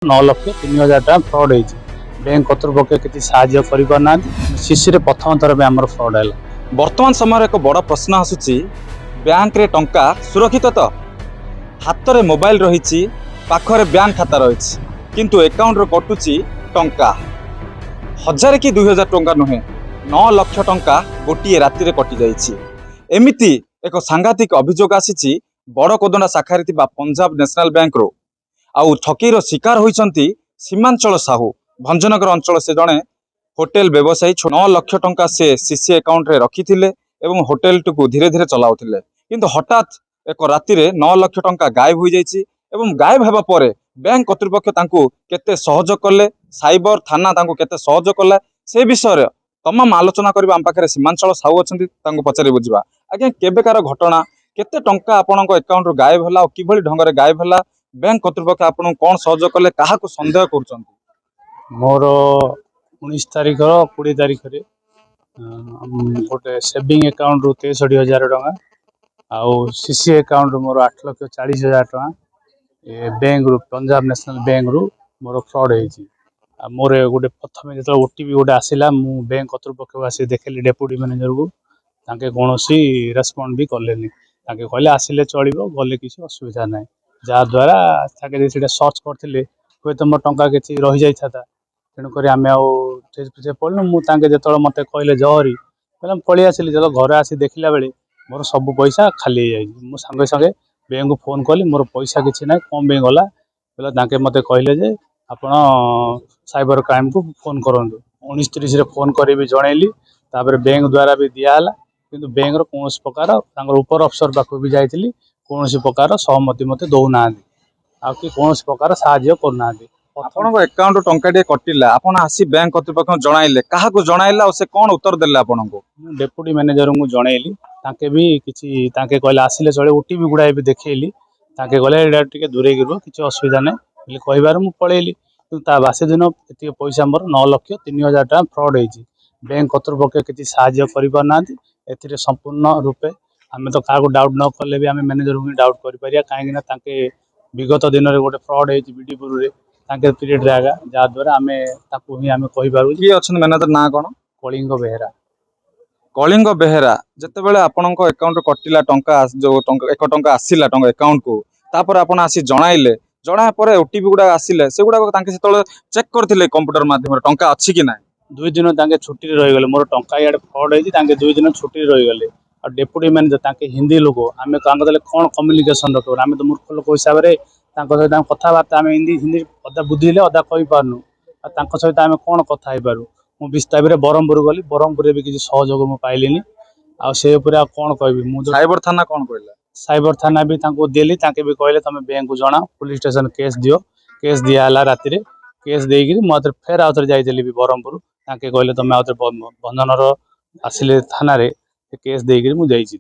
9,03,000 टका फ्रॉड होती बैंक कर्तृपक्ष किसी साहाय्य करना शिशु प्रथम थर में आम फ्रॉड है। वर्तमान समय एक बड़ प्रश्न आसूची बैंक रे टंका सुरक्षित तो हाथ में मोबाइल रही पाखरे बैंक खाता रही किंतु अकाउंट रो कटुची टंका 1000 कि 2000 टंका नुहे 9 लाख टंका गोटे राति रे कटि जाइछि। एमिति एक सांघातिक अभियोग आसीछि बड़कोदंडा शाखारे थिबा पंजाब नेशनल बैंक रो आउ ठकीर शिकार होइछंती सीमांचल साहू भंजनगर अंचल से जड़े होटेल व्यवसायी 9 लाख टंका से सीसी अकाउंट रे रखिथिले एवं होटेल टू धीरे धीरे चलाउथिले किंतु हठात एक राति रे 9 लाख टंका गायब हो जाइछि एवं गायब हेबा परे बैंक कर्तृपक्ष तांको केते सहयोग कले साइबर थाना तांको केते सहयोग कला से विषय रे तमाम आलोचना करबा हम पाखरे सीमांचल साहू अछंती तांको पचारि बुझिबा। आज्ञा केबेकार घटना केते टंका आपनक अकाउंट रो गायब होला और किभली ढंग रे गायब होला बैंक कर्तृपक्ष आपन कौन सहयोग कले काहाको संदेह करूछंती। मोर 19 तारिख 20 तारिख रे गोटे सेविंग अकाउंट रू 63,000 टका आउ सीसी अकाउंट मोर 8,40,000 टका बैंक रू पंजाब नेशनल बैंक रू मोर फ्रॉड होइछि। मोर गोटे प्रथम जो ओटीपी गोटे आसला मु बैंक कर्तृपक्ष आसी देखली डेप्यूटी मैनेजर को तांके कोनोसी रेस्पॉन्ड भी कलेनी तांके कहले आसिले चलिबो गले किसी असुविधा नाही जहाद्वारा ताके सर्च करते हुए तो मोर टंका किसी रही जाता तेणुक आम आगे पढ़लु मुझे जो मत कहले जहरी कहले पलि आसली जो घर आसी देखला बेले मोर सब पैसा खाली हो संगे संगे बैंक को फोन कली मोर पैसा किसी ना कम बैंक गला बोले ताके मत कहले जे आपण साइबर क्राइम को फोन करूँ 19-30 फोन कर भी जनइली तापर बैंक द्वारा भी दिहला किंतु बैंक कौन प्रकार ऊपर अफसर पाक भी जाइली कौन प्रकार सहमति मत दौना आ कि कौन प्रकार साहाय्य करना आपन अकाउंट टंका टे कटिला आपन आसी बैंक कर्तृपक्ष जणाइले काहाको जणाइला और से कौन उत्तर देले आपन को डेप्यूटी मैनेजर को जनइली ताके भी किछि ताके कहले आसिले चले ओटीपी गुडा भी देखैली ताके कहले एडा टिके दूरे गिरो किछि असुविधा नै बोले कहिबार मु पळेली किंतु ता बासे दिन एति पैसा मोर 9,03,000 टका फ्रॉड होइछि। बैंक कर्तृपक्ष किछि साहाय्य करि पारना एथिरे संपूर्ण रूपे आमे तो काको डाउट न करले भी आमे मैनेजर को डाउट करि परिया काहे ना ताके विगत दिन रे गोटे फ्रॉड होइछि बीडीपुर रे ताके पीरियड रे आगा जा द्वारा आमे ताको ही आमे कहि पारु कि अछन मैनेजर ना कोन कलिंग बेहरा कलिंग बेहरा जितेबाला आपणक अकाउंट कटिला टंका जो 1 टंका आसिला टंका अकाउंट को तापर आपण आसी जणाइले जणा पर ओटीपी गुडा आसिले से गुडा तांके सेतले चेक करथिले कंप्यूटर माध्यम रे टंका अछि कि नाही 2 दिन तांके छुट्टी रे रहि गेले मोर टंका याड फ्रॉड होइछि तांके 2 दिन छुट्टी रे रहि गेले और डेप्यूटी मैनेजर तांके हिंदी लोक आमे तांके देले कोन कम्युनिकेशन रखो आमे तो मूर्ख लोक हिसाब रे तांको सहित कथा बार्ता आमे हिंदी हिंदी अदा बुझिले अदा कहि पारनु आ तांको सहित आमे कोन कथा हे पारु मु विस्तार ब्रह्मपुर गली ब्रह्मपुर भी किसी सहयोग मु पाइलिनी आ से ऊपर कौन कहबी मु साइबर थाना कौन कहला साइबर थाना भी तांको देली तांके भी कहले तमे बैंक को जणा पुलिस स्टेशन केस दियो केस दियाला राति रे केस देगिरी मत फेर आउतर जाइतली भी ब्रह्मपुर तांके कहले तमे आउतर बंधनर आसिले थाना रे केस देगिरी मु जाइछि।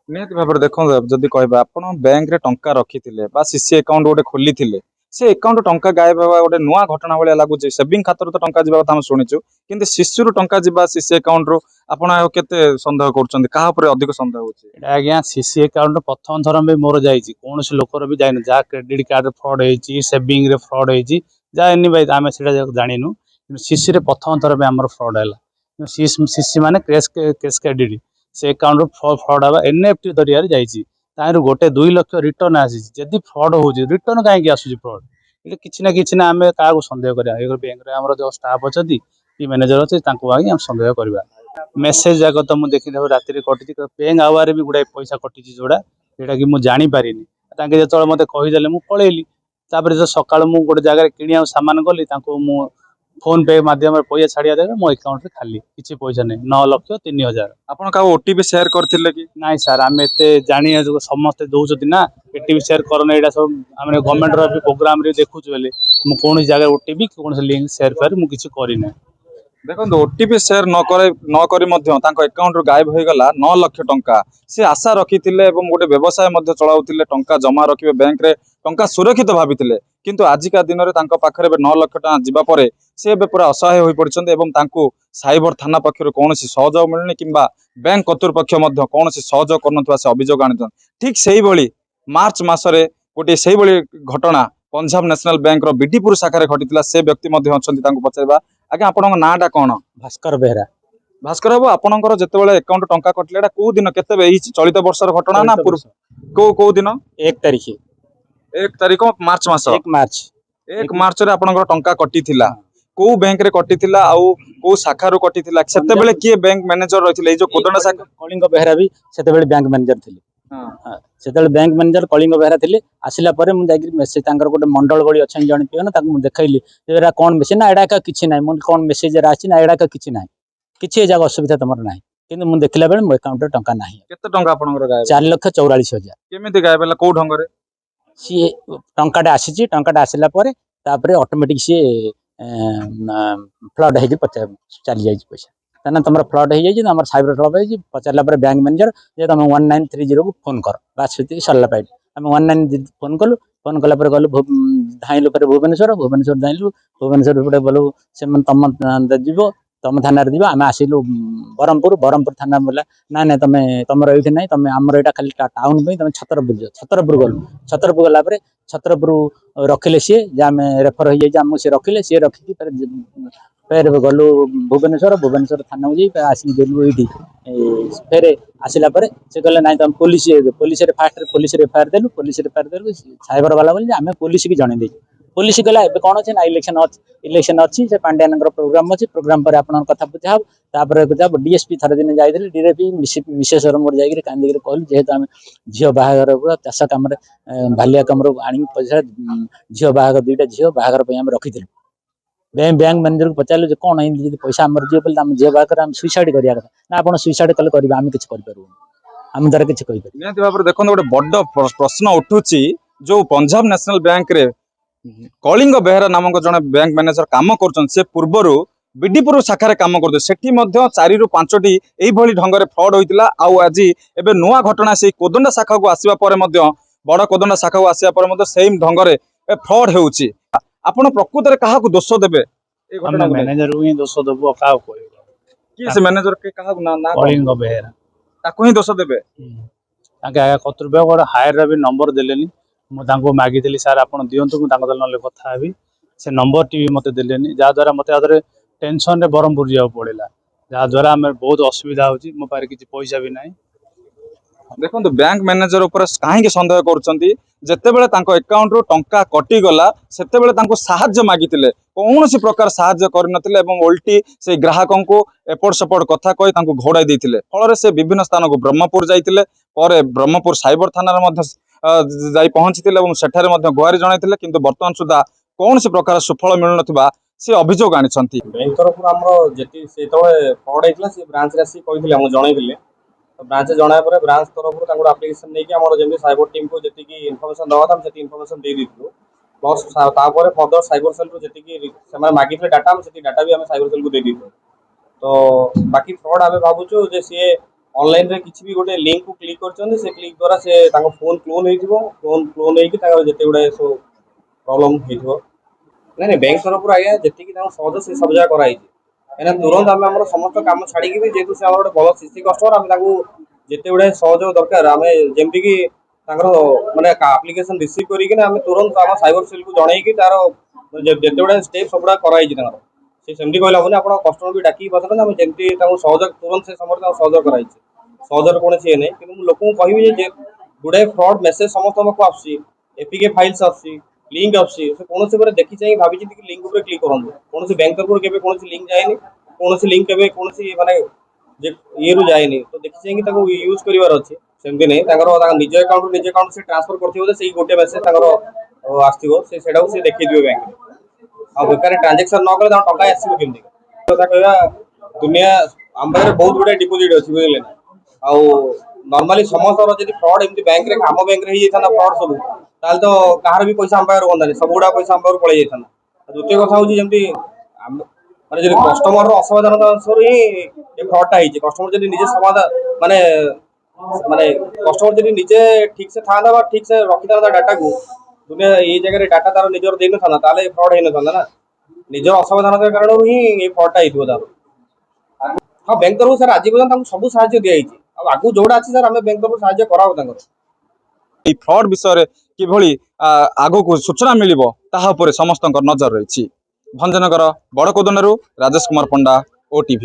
नियत भाबर देखो जदि कहबा आपण बैंक रे टंका रखिथिले बा सीसी अकाउंट गोटे खोलिथिले से अकाउंट टंका गायब होगा गोटे नुआ घटना भाया लगुच सेविंग खातर तो टंका जावा हम शुणुचु किंतु शिशु टंका जावा सीसी अकाउंट रो आपण केते संदेह करछन काहा पर अधिक संदेह होछि आज्ञा सीसी अकाउंट प्रथम थर में मोर जाइछि कौन लोकर भी जाइन जा क्रेडिट कार्ड फ्रॉड होइछि सेविंग रे फ्रॉड होइछि जा एनी भाई आमे सेटा जानिनु सीसी रे प्रथम थर में हमर फ्रॉड हैला सीसी माने केस क्रेडिट से अकाउंट फ्रॉड हवा एनएफटी दरिया रे जाइछि तार गोटे 2 लाख रिटर्न आसी जदि फ्रॉड होछि रिटर्न काहे आसुछि फ्रॉड ये किछि ना आमे काको संदेह करिया एगो बैंक रे हमर जो स्टाफ अछथि कि मैनेजर अछि तांको आगे हम संदेह करबा मेसेज जाक तो मु देखि देबो राति रे कटिछि बैंक आवार भी गुडा पैसा कटिछि जोडा जेटा कि मु जानि पारिनी तांके जेतळ मते कहि देले मु पळेली तापर जो सकाळ मु गोटे जगह किनिया सामान गली तांको मु फोन पे माध्यम पैसा छाड़िया देबे मो अकाउंट रे खाली किछि पैसा नै 9,03,000 आपण का ओटीपी शेयर करथिले कि नाइ सर आमे एते जानि समस्त दउछथि ना ओटीपी शेयर करना एडा सब हमरे गवर्नमेंट रो भी प्रोग्राम रे देखुछु बेले मु कोन जगह ओटीपी कोन लिंक शेयर कर मु किछि करि नै देखो ओटीपी शेयर न करी मध्य तांको अकाउंट रो गायब होई गला 9 लाख टंका से आशा रखिथिले एवं गोटे व्यवसाय मध्य चलाउथिले टंका जमा रखिबे बैंक रे टंका सुरक्षित भाबिथिले किंतु आजिका दिन रे तांको पाखरे 9 लाख टका जिबा परे से पूरा असहाय होई पड़छन्ते एवं तांको साइबर थाना पक्षर कौनसी सहयोग मिलनी किंबा बैंक कर्तृपक्ष मध्य कौनसी सहयोग करनथवा से अभियोग आनिछन ठीक सेही भली मार्च मासरे गोटे सेही भली घटना पंजाब नेशनल बैंक रो बीडीपुर शाखा घटी से व्यक्ति पचारा आगे आपण नाटा कौन भास्कर बेहरा भास्कर बाबू आपणकर जिते अकाउंट टंका कटिले कौ दिन के चलित वर्षर घटना ना कौ दिन 1 तारीख 1 तारीख मार्च मास 1 मार्च 1 मार्च रे आपणकर टंका कटिथिला कौ बैंक रे कटिथिला आउ कौ शाखा रो कटिथिला सेते बेले किए बैंक मैनेजर रहिथिले जो कोदंड शाखा कलिंग बेहरा भी सेते बेले बैंक मैनेजर थिले हां सेते बैंक मैनेजर कलिंग बेहरा थिले आसिला परे मु जाई मेसेज तांकर गोटे मंडल गळी अछन जण पियन ताक मु देखाइली एरा कोन मेसेज ना एडा का किछि नाही मु कोन मेसेज रा आछि ना एडा का किछि नाही किछि जाग असुविधा तमर नाही किंतु मु देखला बेले मो अकाउंट रे टंका नाही केते टंका आपणकर गायब 4,44,000 केमिति गायब होला को ढंग रे सी टंकाटा आसीची टंकाटा आसिला परे तापरे ऑटोमेटिक सी फ्लड है चली जाए पैसा तेना तुम फ्लड हो जाए साइबर क्लब है पचारा पर बैंक मैनेजर जे तुम 1930 को फोन कर बास सरला पाइप आम 19 फोन कलु फोन कलापर गलु धाइलु पर भुवनेश्वर भुवनेश्वर धाइलु भुवनेश्वर गलु से तुम जीव तुम थाना जीव आम आसिलु ब्रह्मपुर ब्रह्मपुर थाना बोला ना ना तुम तुम ये ना तुम आमर यहाँ खाली टाउन तुम छतरपुर जाओ छतरपुर गलु छतरपुर गलापर छतरपुर रखिले सी आम रेफर हो जाए आमको सी रखिले सी रखिकी फेर गलु भुवनेश्वर भुवनेश्वर थाना को जाए आसिक देलु ये फेर आसला से कहले ना तुम police police fast police FIR देलु पुलिस एफआईआर देलु साइबर वाला बोले आम पुलिस की जन दे पुलिस कहला ए कौन अच्छे ना इलेक्शन अच्छी से पांड्यान प्रोग्राम अच्छी प्रोग्राम पर आप कथा बुझा तापर जब डीएसपी थर दिन जाइए डीएसपी मिसेसर मोर जाकर कांदिक कहलु जेहेतु आम झील बाहागर चाष कम भालिया कम आनी पैसा झील बाहागर 2टा झील बाहागर रखी बैंक मैनेजर को पचारू जो कौन पैसा आम जी बोले झील बाहागर आम सुइसाइड करा कथा ना आप सुइसाइड कले करेंगे आम किसी करूँ आम द्वारा किसी निहत भाव देखो गोटे बड़ प्रश्न उठुची जो पंजाब नेशनल बैंक रे कलिंग बेहरा नामक जड़े बैंक मैनेजर काम कर पूर्वर बीडीपुर शाखा काम करते सेठी 4 ରୁ 5टी यही ढंग से फ्रड होता आज एवं नुआ घटना से कोदंडा शाखा को आसवा बड़ कोदंडा शाखा को आसवा सेम ढंग से फ्रड होउची आपण प्रकृत में क्या दोष देवे मैनेजर को दोष देबो का किए से मैनेजर के क्या ना कलिंग बेहरा ताको ही दोष देवे कर्तव्य गोटे हायर भी नंबर देलेनी मुझे मागिली सार आप दिंतु मुझे ना कथा से नंबर टी मत देलेनी जहाँद्वारा मत टेंशन रे ब्रह्मपुर जाओ पड़ा जहाँद्वारा आम बहुत असुविधा हो मो पारे किसी पैसा भी ना देखो बैंक मैनेजर उपर कहीं सन्देह करतेबेले अकाउंट रू टंका कटिगला से साहाय्य मागिले कौन सी प्रकार साहाय्य करनथिले एवं उल्टी से ग्राहकों को एपट सेपट कथा कही घोड़ाई देते फल से विभिन्न स्थान को ब्रह्मपुर जाइए पर ब्रह्मपुर साइबर थाना जाई पहुंची सेठारे गुहारी जनइथिले किंतु वर्तमान सुधा कौन सी प्रकार सुफल मिलु नथिबा से अभियोग आनी बैंक तरफ आमर जी से फ्रड होता से ब्रांच आसिक कही जनइले ब्रांच जनाया पर ब्रांच तरफ आप्लिकेसन नहीं आम जमी साइबर टीम को जी इनफर्मेशन दवा था इनफर्मेशन दे देलु प्लस फर्दर साइबर सेल जी मागिले डाटा से डाटा भी आम साइबर सेल को दे देलु तो बाकी फ्रड आम भावुँ जे सी ऑनलाइन रे किसी भी गोटे लिंक को क्लिक कर क्लिक द्वारा से फोन क्लोन फोन क्लोन होते गुड़ाए सब प्रॉब्लम हो नहीं बैंक तरफ आज्ञा जी सहज से सब जगह कराई कहीं तुरंत आम समस्त कम छाड़ी भी जेहतु से गोटे भल सीसी कस्टमर आम जिते गुड़ाए सहयोग दरकार आम जमीक माने आप्लिकेसन रिसीव करके तुरंत आम साइबर सेल को जनईकि तार जिते गुड़ाए स्टेप सब कराई सेमती कहला बोले आप कस्टमर भी डाक पार्टी आम जमी सहयोग तुरंत से समय सहयोग कराई सहजर कौन ये नहीं कि लोक कहि गुड़ाए फ्रड मेसेज समस्त आसूसी एपीके फाइल्स आसूसी लिंक आसूसी कौन से देखी चाहिए भाई लिंक उपर क्लिक करूँ कौन बैंक तरफ के कौन लिंक जाए कौन लिंक के कौन माने ये रू जाए तो देखी चाहिए यूज करार अच्छे सेमती नहीं निज अकाउंट से ट्रांसफर कर गोटे मेसेज आसो से देखी बैंक आ बेकार ट्रांजेक्शन न कले टका आसो केमती कथा कहवा दुनिया आम पाखे बहुत गुड़ाए डिपोजिट अच्छी बुझे ना नॉर्मली समस्त जी फ्रड एमती बैंक रे आम बैंक रे फ्रड सब ताल तो कहार भी पैसा आम पाखे रुहतानी सब गुड़ा पैसा आम पाखे पड़े जाता द्वितीय कथा हूँ जमी माने कस्टमर असावधानता ही फ्रडटा कस्टमर जब निजे समाधान माने माने कस्टमर जब निजे ठीक से था ठीक से रखी था डाटा को दुनिया ये जगह डाटा तार निजर दे ना फ्रड हो ना निजर असावधानता कारण ही ये फ्रडटा तार हाँ बैंक तरफ सर आज पर्यटन सब साहय दिखाई आगू जोड़ा अच्छी सर आम बैंक तरफ साहय कराओ फ्रड विषय କିଭଳି ଆଗକୁ ସୂଚନା ମିଳିବ ତାହା ଉପରେ ସମସ୍ତଙ୍କ ନଜର ରହିଛି। ଭଞ୍ଜନଗର ବଡ଼କୋଦନାରୁ ରାଜେଶ କୁମାର ପଣ୍ଡା, OTV।